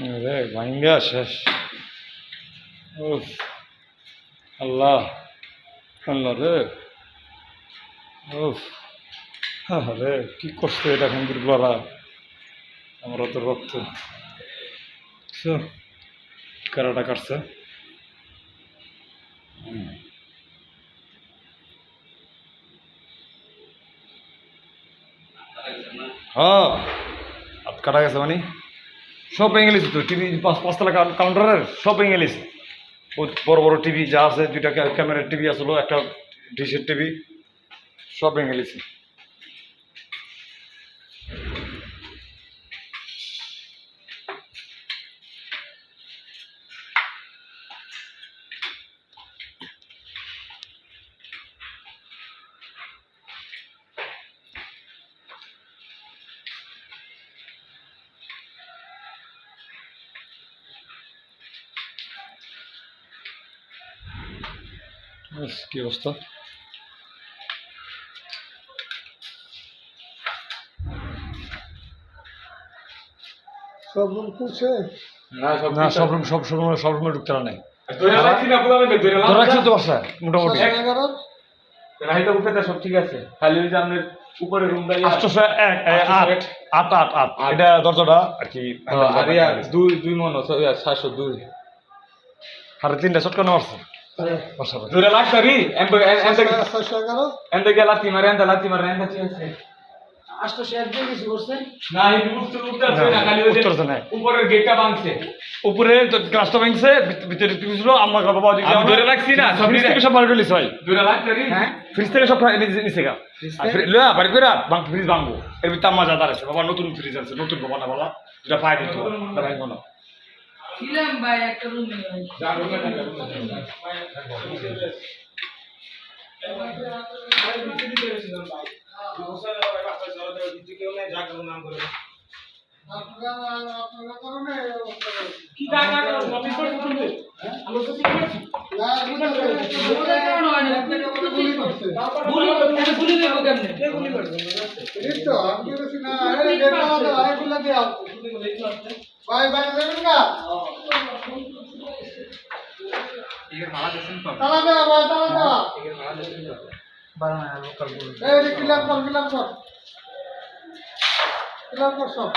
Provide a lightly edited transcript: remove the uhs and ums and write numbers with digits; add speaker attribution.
Speaker 1: রে ভাঙ্গা শেষ। উফ, আল্লাহ আল্লাহ রে। উফ, রে কি কষ্ট এটা এখন দুর্বলা। আমরা তো রক্ত কারাটা কাটছে। হ্যাঁ, হাত কাটা গেছে মানে সব ভেঙে গেছে তো। টিভি পাঁচতলা কাউন্টারের সব ভেঙে গেছে। বড় বড় টিভি যা আছে, দুইটা ক্যামেরার টিভি আসলো, একটা ডিশের টিভি, সব ভেঙে গেছে। কি অবস্থা।
Speaker 2: সব রুম খুলছে
Speaker 1: না, সব রুম সব রুমে ঢুকতে নাই। মোটামুটি
Speaker 3: সব ঠিক আছে, খালি ওই যে আপনার উপরে রুমটা
Speaker 1: 808 এটা দরজাটা আর কি।
Speaker 3: দুই মন 702
Speaker 1: সাড়ে তিনটা চটকানো মারছে।
Speaker 3: দুইটা লাগতারি
Speaker 2: ছয়শো এগারো
Speaker 3: এন্ড গেলা তিমারে এন্ড লাতি মারে এন্ড ঠিক আছে।
Speaker 2: 801 দিয়ে কিছু করছে
Speaker 3: না এই উঠতে আছে না, খালি ওই যে উপরের গেটটা ভাঙছে,
Speaker 1: উপরে তো গ্লাসটা ভাঙছে, ভিতরে টিভি ছিল। আমার বাবা ওদিকে
Speaker 3: আমি ধরে রাখছি না, সব
Speaker 1: ফ্রিজ থেকে সব বার করে লিস ভাই।
Speaker 3: দুইটা লাগতারি।
Speaker 2: হ্যাঁ
Speaker 1: ফ্রিজ থেকে সব নিচে গা লয়া বাড়ি করে ফ্রিজ ভাঙবো। এর ভিতরে আমার জাদার আছে বাবা, নতুন ফ্রিজ আছে, নতুন বাবা না বলা, যেটা পাই দিত ভাঙবো না।
Speaker 2: ছিলাম ভাই একটা রুমে ভাই ভাই ভাই দেবেন না তালা দেওয়া ভাই তালা দেওয়া এই ক্লিয়ার কর সব